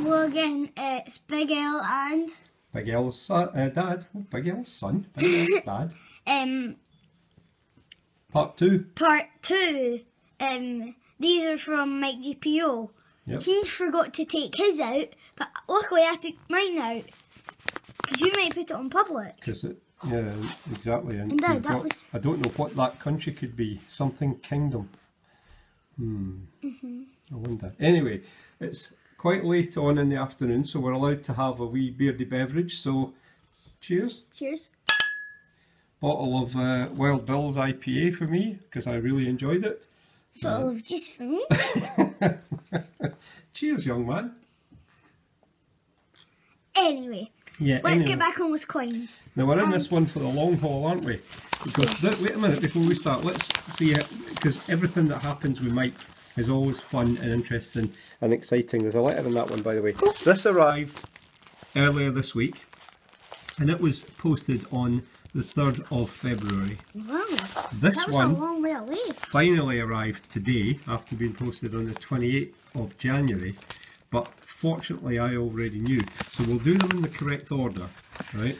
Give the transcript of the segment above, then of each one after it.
Hello again, it's Big L and... Big L's son, dad. Oh, Big L's son. Big L's dad. Part 2. Part 2. These are from mikegpo. Yep. He forgot to take his out, but luckily I took mine out. Because you might put it on public. Yeah, exactly. And Dad, that was... I don't know what that country could be. Something kingdom. I wonder. Anyway, it's quite late on in the afternoon, so we're allowed to have a wee beardy beverage. So, cheers. Cheers. Bottle of Wild Bill's IPA for me, because I really enjoyed it. Bottle of juice for me. Cheers, young man. Anyway, let's get back on with coins. Now we're in this one for the long haul, aren't we? Because wait a minute before we start. Let's see it, because everything that happens with Mike is always fun and interesting and exciting. There's a letter in that one, by the way. Oh. This arrived earlier this week, and it was posted on the 3rd of February. Wow, this that was one a long way away. Finally arrived today after being posted on the 28th of January. But fortunately I already knew, so we'll do them in the correct order, right?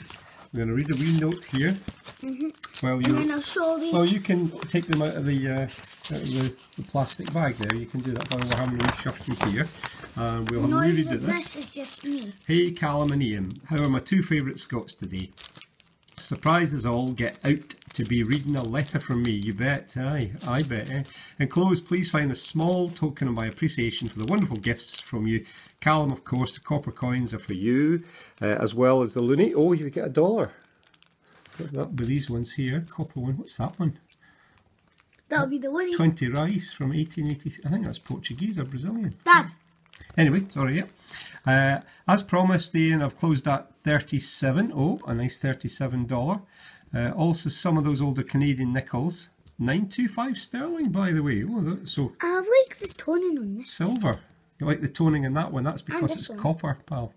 I'm going to read a wee note here. While you, and then I'll show these. well, you can take them out of the plastic bag there. You can do that while we're having a wee shuffle here. We'll have a wee read of this is just me. Hey Callum and Ian, how are my two favourite Scots today? Surprise us all, get out to be reading a letter from me, you bet, aye, I bet, eh? Enclosed, please find a small token of my appreciation for the wonderful gifts from you. Callum, of course, the copper coins are for you, as well as the loonie. Oh, you get $1. That'll be these ones here, copper one, what's that one? That'll be the loonie. 20 rice from 1880, I think that's Portuguese or Brazilian. Dad! Anyway, sorry, yeah. As promised, Ian, I've closed that 37. Oh, a nice $37. Also, some of those older Canadian nickels. 925 sterling, by the way. Oh, so I like the toning on this. Silver. You like the toning in that one? That's because it's copper, pal.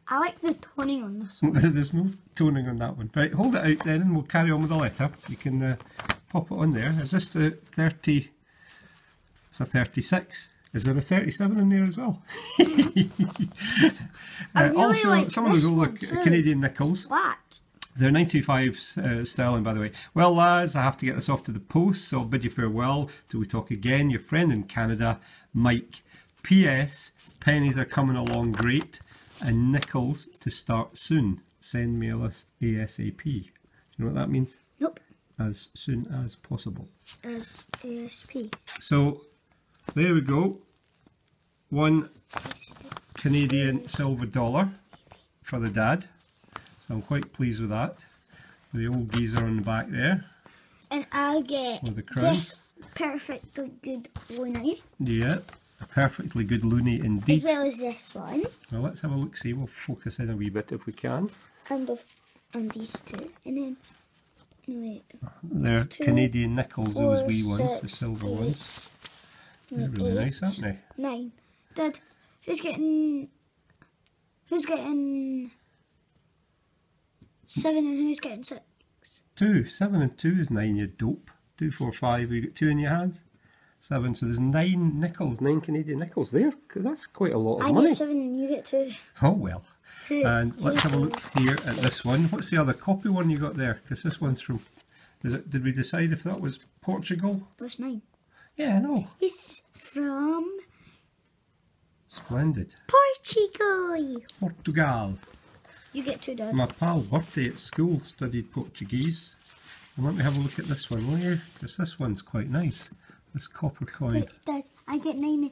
I like the toning on this one. There's no toning on that one. Right, hold it out then and we'll carry on with the letter. You can pop it on there. Is this the 30? It's a 36. Is there a 37 in there as well? I really also, like some of those older Canadian nickels. What? They're 925 sterling, by the way. Well, lads, I have to get this off to the post, so I'll bid you farewell till we talk again. Your friend in Canada, Mike. P.S. Pennies are coming along great, and nickels to start soon. Send me a list ASAP. Do you know what that means? Nope. As soon as possible. As ASP. So, there we go. One Canadian silver dollar for the dad. So I'm quite pleased with that. The old geezer on the back there. And I'll get this perfectly good loonie. Yeah, a perfectly good loonie indeed. As well as this one. Well, let's have a look, see. We'll focus in a wee bit if we can. And these two. And then, no wait. They're Canadian nickels, those wee ones, 6, the silver 8, ones. They're really nice, aren't they? 9. Dad, who's getting 7 and who's getting 6? 2. 7 and 2 is 9, you dope. 2, 4, 5, you got 2 in your hands. 7, so there's 9 nickels, 9 Canadian nickels there. That's quite a lot of money. I get 7 and you get 2. Oh well. 2. And let's have a look here at this one. What's the other copy one you got there? Because this one's from, did we decide if that was Portugal? That's mine. Yeah, I know. It's from Splendid. Portugal. You get 2, Dad. My pal's birthday at school studied Portuguese. And let me have a look at this one, will you? Because this one's quite nice. This copper coin. Wait, Dad, I get 9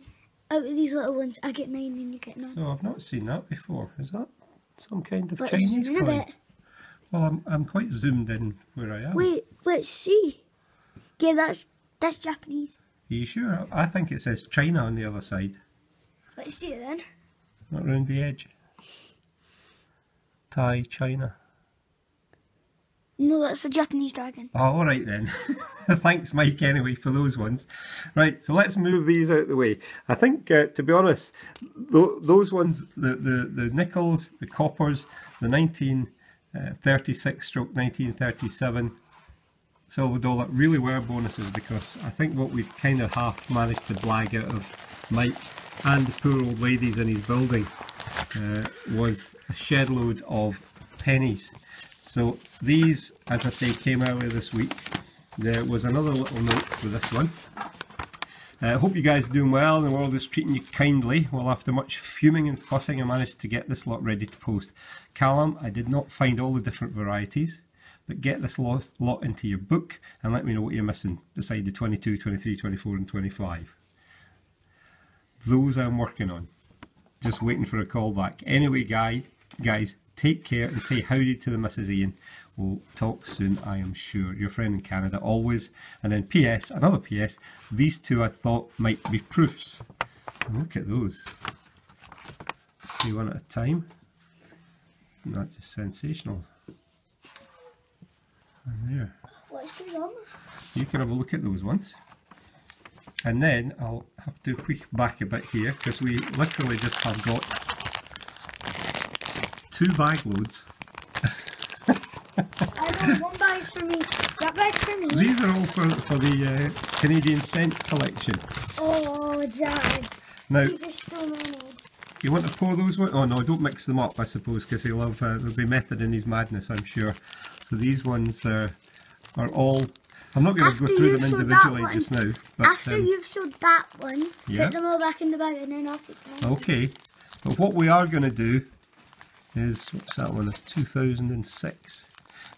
out of these little ones. I get 9 and you get 9. So I've not seen that before. Is that some kind of Let's Chinese zoom in coin? a bit. Well, I'm quite zoomed in where I am. Wait, let's see. Yeah, that's Japanese. Are you sure? I think it says China on the other side. Let's see it then. Not around the edge. Thai, China. No, that's a Japanese dragon. Oh, alright then. Thanks, Mike, anyway, for those ones. Right, so let's move these out of the way. I think, to be honest, those ones, the nickels, the coppers, the 1936 stroke 1937 silver dollar really were bonuses, because I think what we've kind of half managed to blag out of Mike and the poor old ladies in his building was a shed load of pennies. So these, as I say, came earlier this week. There was another little note for this one. I hope you guys are doing well and the world is treating you kindly. Well, after much fuming and fussing, I managed to get this lot ready to post. Callum, I did not find all the different varieties, but get this lot into your book and let me know what you're missing beside the 22, 23, 24 and 25. Those I'm working on. Just waiting for a call back. Anyway, guys, take care and say howdy to the Mrs. Ian. We'll talk soon, I am sure. Your friend in Canada, always. And then PS, another PS, these two I thought might be proofs. And look at those. See one at a time. Not just sensational. And there. What's the one? You can have a look at those ones. And then I'll have to push back a bit here because we literally just have got 2 bag loads. I know, one bag's for me. That bag's for me. These are all for the Canadian scent collection. Oh, Dad. Now, These are so many. you want to pour those ones? Oh no, don't mix them up, I suppose, because he'll have there'll be method in his madness, I'm sure. So these ones are all. I'm not going to go through them individually just now. But, after you've showed that one, yeah. put them all back in the bag and then off it goes. Okay, but what we are going to do is, what's that one? It's 2006.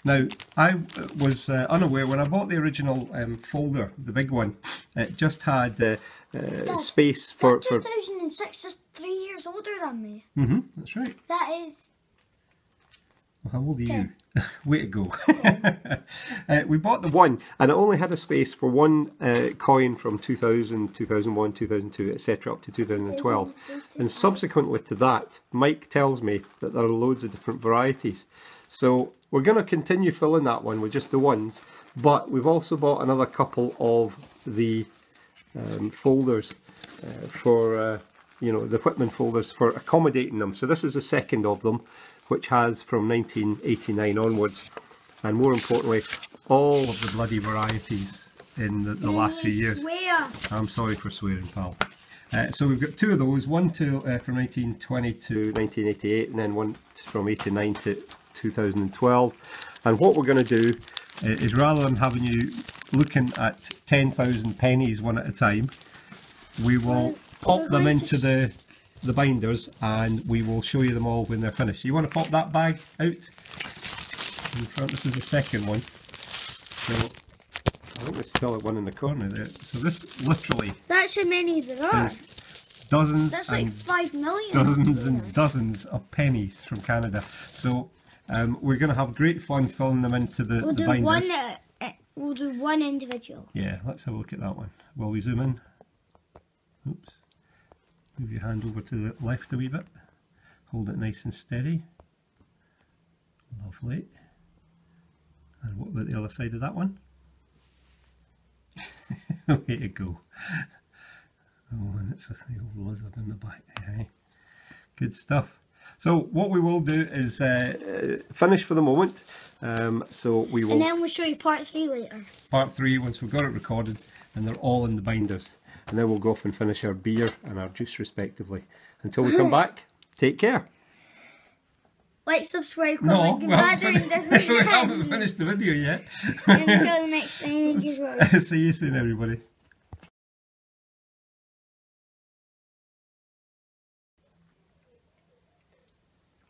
Now, I was unaware when I bought the original folder, the big one. It just had space for. 2006 is 3 years older than me. That's right. That is. Well, how old are you? Way to go. We bought the one and it only had a space for one coin from 2000, 2001, 2002, etc. up to 2012. And subsequently to that, Mike tells me that there are loads of different varieties. So we're going to continue filling that one with just the ones, but we've also bought another couple of the folders for, you know, the Whitman folders for accommodating them. So this is the second of them, which has from 1989 onwards, and more importantly, all of the bloody varieties in the last few years. Swear. I'm sorry for swearing, pal. So we've got 2 of those, one from 1920 to 1988, and then one from 89 to 2012. And what we're going to do is, rather than having you looking at 10,000 pennies one at a time, we will pop them into the binders and we will show you them all when they're finished. So you want to pop that bag out in front. This is the second one. So I think there's still one in the corner there. So this literally, That's how many there are. dozens That's like and 5 million. dozens and dozens of pennies from Canada. So we're going to have great fun filling them into the binders. We'll do one individual. Yeah, let's have a look at that one. Will we zoom in? Oops. Move your hand over to the left a wee bit. Hold it nice and steady. Lovely. And what about the other side of that one? Way to go. Oh, and it's the old lizard in the back there. Eh? Good stuff. So what we will do is finish for the moment. So we will. And then we'll show you part 3 later. Part 3 once we've got it recorded and they're all in the binders. And then we'll go off and finish our beer and our juice respectively. Until we come back, take care. Like, subscribe, No, comment, we we haven't finished the video yet. And until the next time, thank you for watching. See you soon, everybody.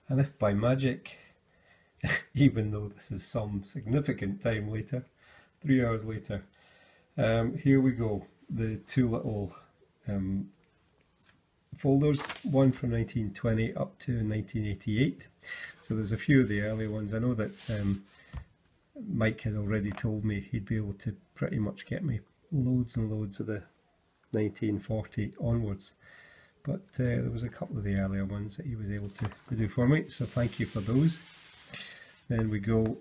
And if by magic, even though this is some significant time later, 3 hours later, here we go. The 2 little folders, one from 1920 up to 1988. So there's a few of the early ones. I know that Mike had already told me he'd be able to pretty much get me loads and loads of the 1940 onwards. But there was a couple of the earlier ones that he was able to do for me, so thank you for those. Then we go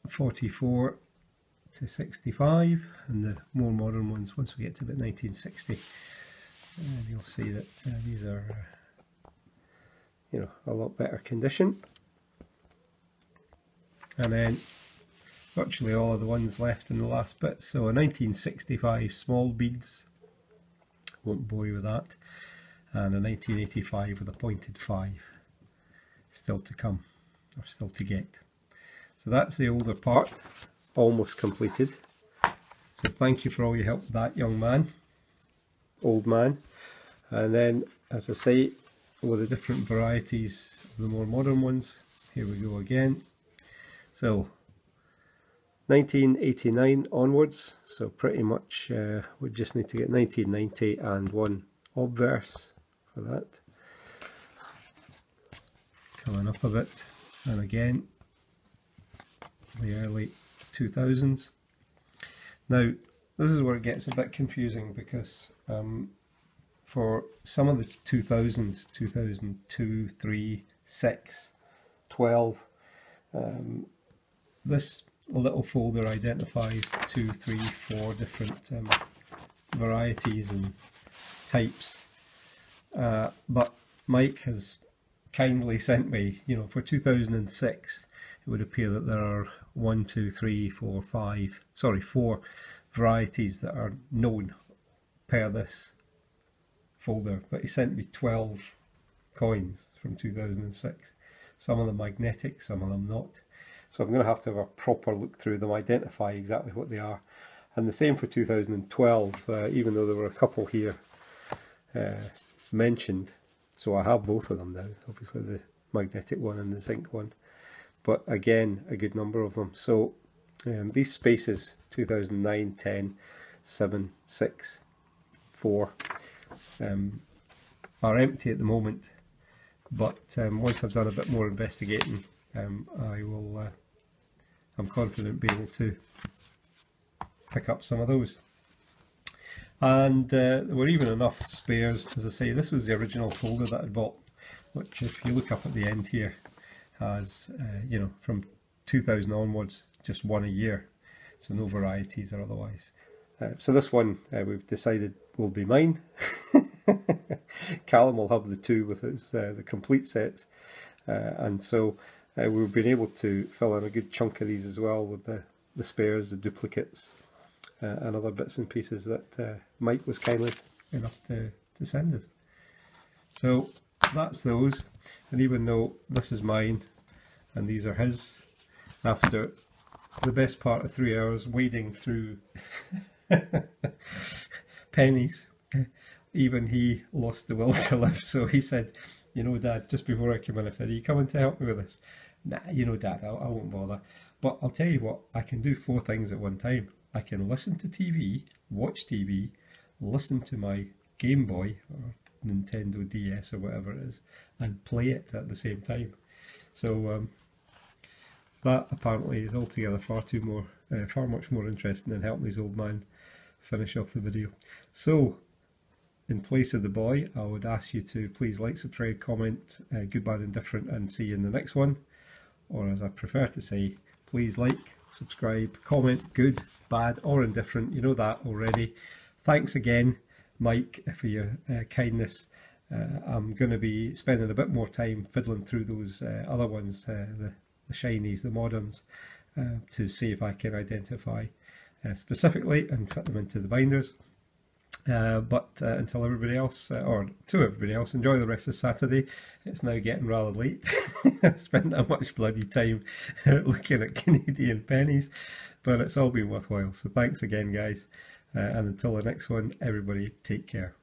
44 to 65, and the more modern ones once we get to about 1960. And you'll see that these are, you know, a lot better condition. And then virtually all of the ones left in the last bit. So a 1965 small beads, won't bore you with that. and a 1985 with a pointed 5 still to come, or still to get. So that's the older part, almost completed. So thank you for all your help with that, young man, old man. And then, as I say, with the different varieties, the more modern ones, here we go again. So 1989 onwards, so pretty much we just need to get 1990 and one obverse for that. Coming up a bit, and again the early 2000s. Now this is where it gets a bit confusing, because for some of the 2000s, 2002, 3, 6, 12, this little folder identifies 2, 3, 4 different varieties and types, but Mike has kindly sent me, you know, for 2006 it would appear that there are 4 varieties that are known per this folder, but he sent me 12 coins from 2006, some of them magnetic, some of them not. So I'm going to have a proper look through them, identify exactly what they are. And the same for 2012, even though there were a couple here mentioned. So I have both of them now, obviously the magnetic one and the zinc one. But again, a good number of them. So these spaces, 2009, 10, 7, 6, 4, are empty at the moment. But once I've done a bit more investigating, I will, I'm confident, be able to pick up some of those. And there were even enough spares. As I say, this was the original folder that I bought, which, if you look up at the end here, has you know, from 2000 onwards, just one a year, so no varieties or otherwise. So this one we've decided will be mine. Callum will have the 2 with his the complete sets, and so we've been able to fill in a good chunk of these as well with the spares, the duplicates, and other bits and pieces that Mike was kind enough to send us. So that's those, and even though this is mine and these are his, after the best part of 3 hours wading through Pennies, even he lost the will to live. So he said, you know, Dad, just before I came in, I said, are you coming to help me with this? Nah, you know, Dad, I won't bother. But I'll tell you what, I can do 4 things at one time. I can listen to TV, watch TV, listen to my Game Boy or Nintendo DS or whatever it is, and play it at the same time. So that apparently is altogether far much more interesting than helping this old man finish off the video. So in place of the boy, I would ask you to please like, subscribe, comment, good, bad, indifferent, and see you in the next one. Or as I prefer to say, please like, subscribe, comment, good, bad, or indifferent. You know that already. Thanks again, Mike, for your kindness. I'm going to be spending a bit more time fiddling through those other ones, the shinies, the moderns, to see if I can identify specifically and fit them into the binders. But until everybody else, or to everybody else, enjoy the rest of Saturday. It's now getting rather late. I spent that much bloody time looking at Canadian pennies, but it's all been worthwhile. So thanks again, guys. And until the next one, everybody take care.